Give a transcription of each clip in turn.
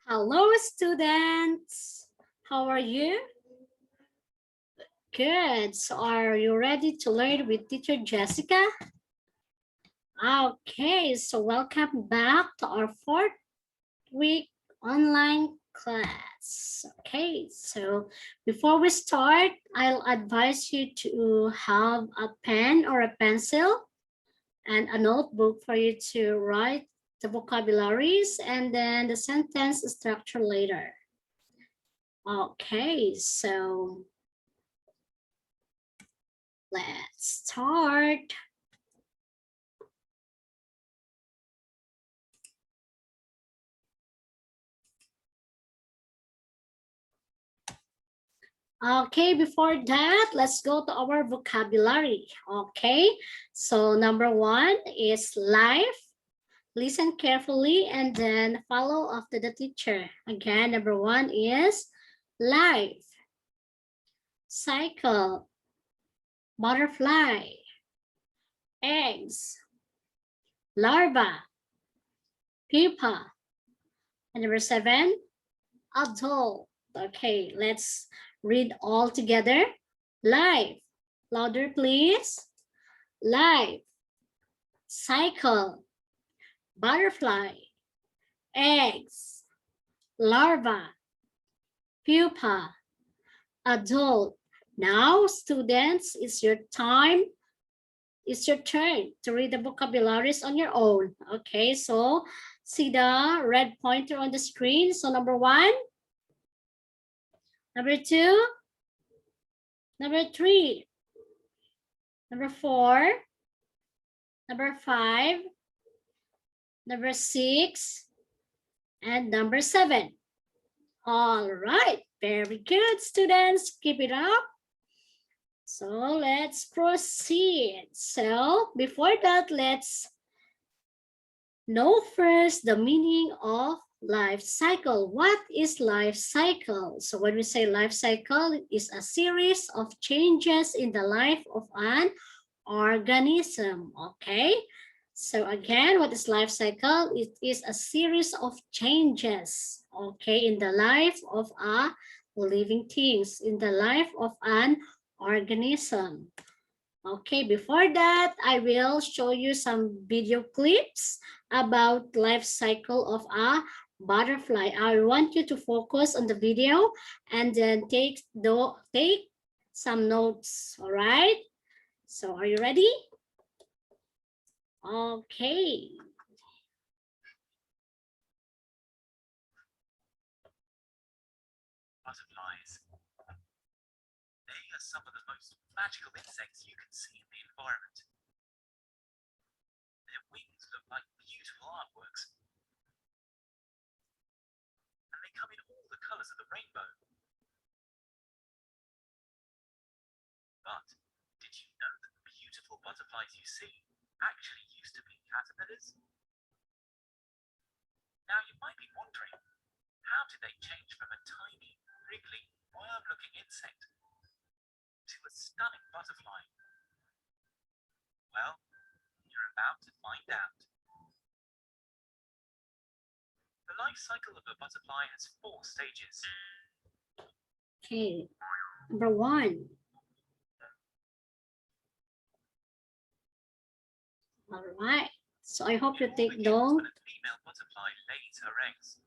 Hello, students. How are you? Good. So are you ready to learn with teacher Jessica? Okay, so welcome back to our fourth week online class. Okay, so before we start, I'll advise you to have a pen or a pencil and a notebook for you to write the vocabularies and then the sentence structure later. Okay, so let's start. Okay, before that, let's go to our vocabulary. Okay, so number one is life. Listen carefully and then follow after the teacher. Again, number one is life, cycle, butterfly, eggs, larva, pupa. And number seven, adult. Okay, let's read all together. Life. Louder, please. Life. Cycle. Butterfly. Eggs. Larva. Pupa. Adult. Now, students, it's your time. It's your turn to read the vocabularies on your own. Okay, so see the red pointer on the screen. So number one, number two, number three, number four, number five, number six, and number seven. All right, very good, students. Keep it up. So let's proceed. So before that, let's know first the meaning of life cycle. What is life cycle? So when we say life cycle, it is a series of changes in the life of an organism. Okay. So again, what is life cycle? It is a series of changes, okay, in the life of a living things, in the life of an organism. Okay, before that, I will show you some video clips about life cycle of a butterfly. I want you to focus on the video and then take some notes, all right? So are you ready? Okay. Butterflies. They are some of the most magical insects you can see in the environment. Their wings look like beautiful artworks. And they come in all the colors of the rainbow. But did you know that the beautiful butterflies you see actually used to be caterpillars? Now you might be wondering, how did they change from a tiny, wriggly, worm-looking insect to a stunning butterfly? Well, you're about to find out. The life cycle of a butterfly has 4 stages. Okay, number one. All right. So I hope you take note. When a female butterfly lays her eggs.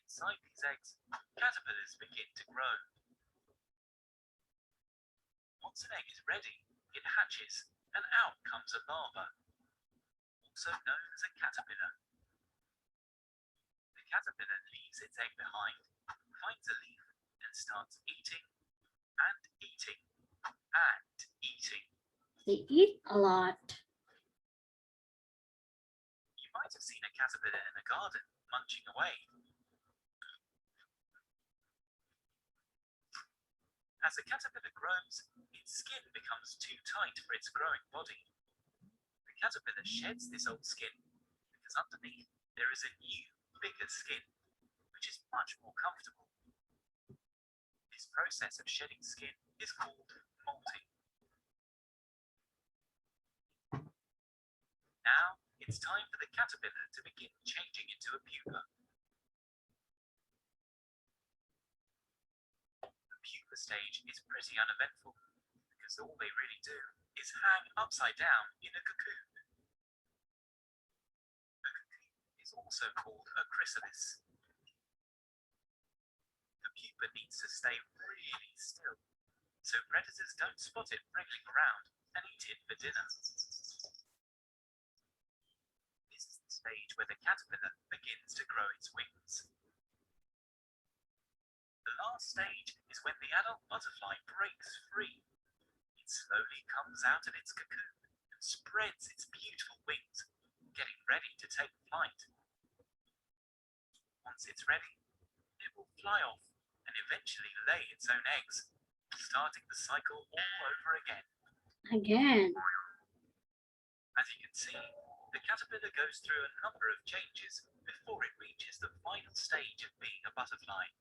Inside these eggs, caterpillars begin to grow. Once an egg is ready, it hatches, and out comes a larva, also known as a caterpillar. The caterpillar leaves its egg behind, finds a leaf, and starts eating and eating and eating. They eat a lot. You might have seen a caterpillar in a garden munching away. As the caterpillar grows, its skin becomes too tight for its growing body. The caterpillar sheds this old skin because underneath there is a new, bigger skin, which is much more comfortable. This process of shedding skin is called molting. Now, it's time for the caterpillar to begin changing into a pupa. The pupa stage is pretty uneventful because all they really do is hang upside down in a cocoon. A cocoon is also called a chrysalis. The pupa needs to stay really still so predators don't spot it wriggling around and eat it for dinner. This is the stage where the caterpillar begins to grow its wings. The last stage is when the adult butterfly breaks free. It slowly comes out of its cocoon and spreads its beautiful wings, getting ready to take flight. Once it's ready, it will fly off and eventually lay its own eggs, starting the cycle all over again. As you can see, the caterpillar goes through a number of changes before it reaches the final stage of being a butterfly.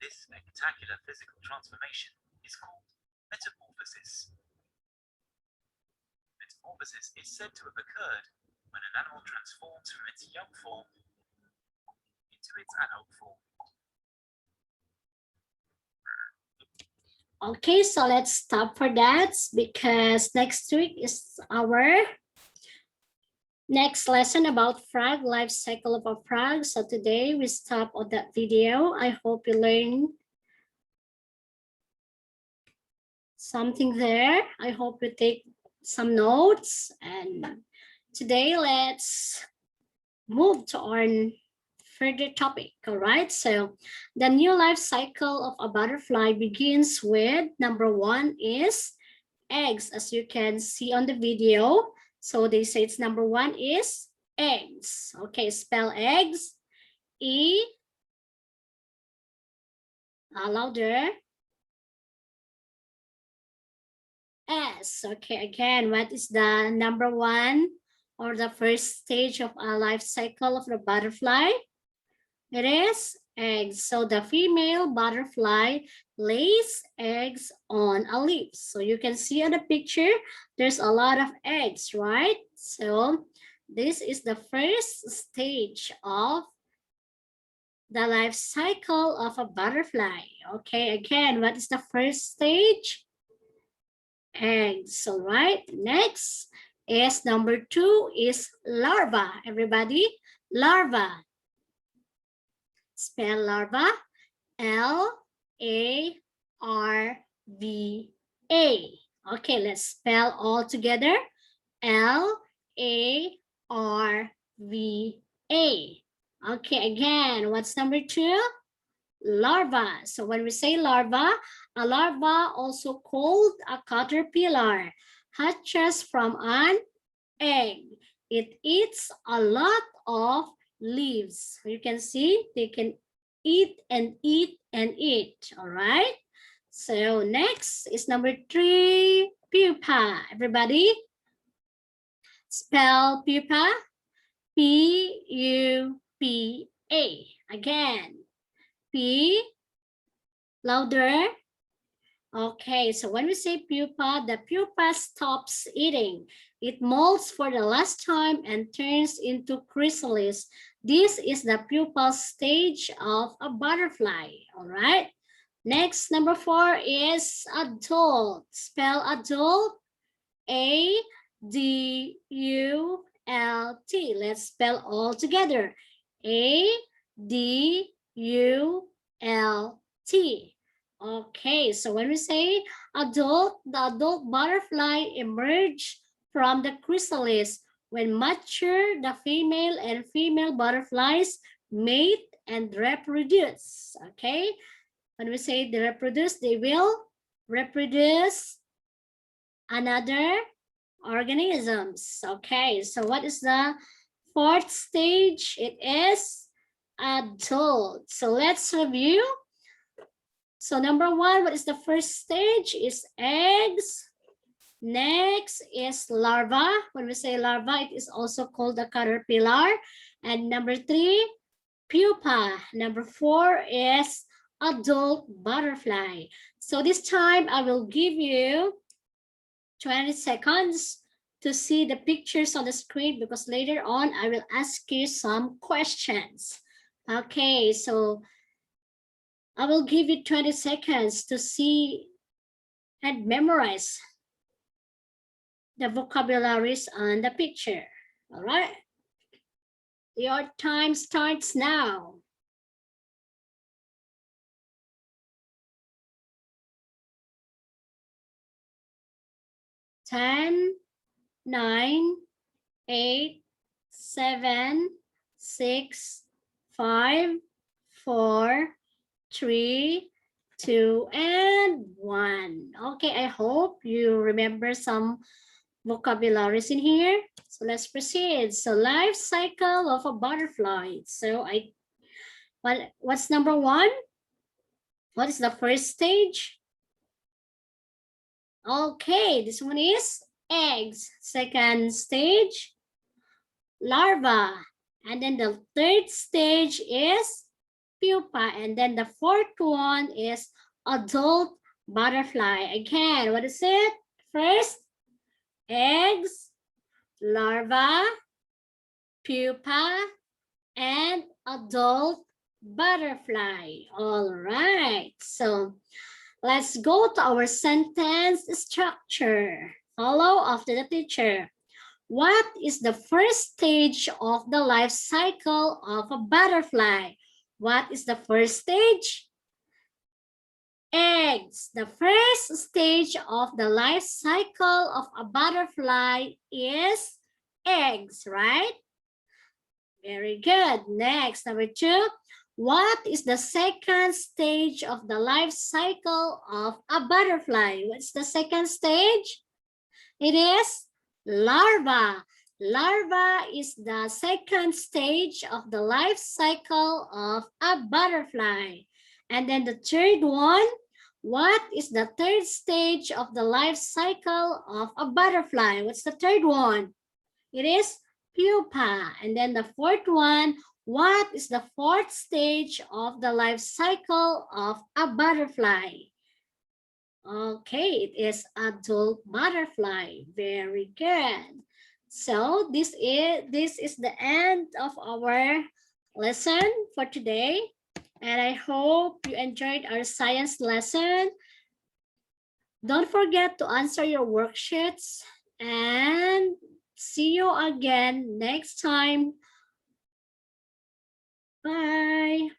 This spectacular physical transformation is called metamorphosis. Metamorphosis is said to have occurred when an animal transforms from its young form into its adult form. Okay, so let's stop for that because next week is our next lesson about frog, life cycle of a frog. So today we stop on that video. I hope you learned something there. I hope you take some notes. And today let's move to our further topic. All right, so the new life cycle of a butterfly begins with number 1 is eggs, as you can see on the video. So they say it's number 1 is eggs. Okay, spell eggs. E, louder. S. Okay, again, what is the number 1 or the first stage of a life cycle of the butterfly? It is eggs. So the female butterfly lays eggs on a leaf. So you can see on the picture, there's a lot of eggs, right? So this is the first stage of the life cycle of a butterfly. Okay, again, what is the first stage? Eggs, all right. Next is number 2 is larva. Everybody, larva. Spell larva, L-A-R-V-A. Okay, let's spell all together. L-A-R-V-A. Okay, again, what's number 2? Larva. So when we say larva, a larva, also called a caterpillar, hatches from an egg. It eats a lot of leaves. You can see they can eat and eat and eat. All right. So next is number 3, pupa. Everybody, spell pupa. P-U-P-A. Again, P, louder. Okay, so when we say pupa, the pupa stops eating. It molts for the last time and turns into chrysalis. This is the pupal stage of a butterfly, all right? Next, number 4 is adult. Spell adult, A-D-U-L-T. Let's spell all together. A-D-U-L-T. Okay, so when we say adult, the adult butterfly emerge from the chrysalis. When mature, the female and female butterflies mate and reproduce. Okay, when we say they reproduce, they will reproduce another organisms. Okay, so what is the 4th stage? It is adult. So let's review. So number 1, what is the first stage? Is eggs. Next is larva. When we say larva, it is also called a caterpillar. And number 3, pupa. Number 4 is adult butterfly. So this time I will give you 20 seconds to see the pictures on the screen because later on I will ask you some questions. Okay, so I will give you 20 seconds to see and memorize the vocabularies on the picture. All right, your time starts now. 10, 9, 8, 7, 6, 5, 4, 3, 2, and 1. Okay, I hope you remember some vocabularies in here. So let's proceed. So life cycle of a butterfly. So what's number 1? What is the first stage? Okay, this one is eggs. Second stage, larva. And then the third stage is pupa. And then the fourth one is adult butterfly. Again, what is it? First, eggs, larva, pupa, and adult butterfly. All right. So let's go to our sentence structure. Follow after the teacher. What is the first stage of the life cycle of a butterfly? What is the first stage? Eggs. The first stage of the life cycle of a butterfly is eggs, right? Very good. Next, number 2. What is the second stage of the life cycle of a butterfly? What's the second stage? It is larva. Larva is the second stage of the life cycle of a butterfly. And then the third one, what is the third stage of the life cycle of a butterfly? What's the third one? It is pupa. And then the fourth one, what is the fourth stage of the life cycle of a butterfly? Okay, it is adult butterfly. Very good. So this is the end of our lesson for today. And I hope you enjoyed our science lesson. Don't forget to answer your worksheets and see you again next time. Bye.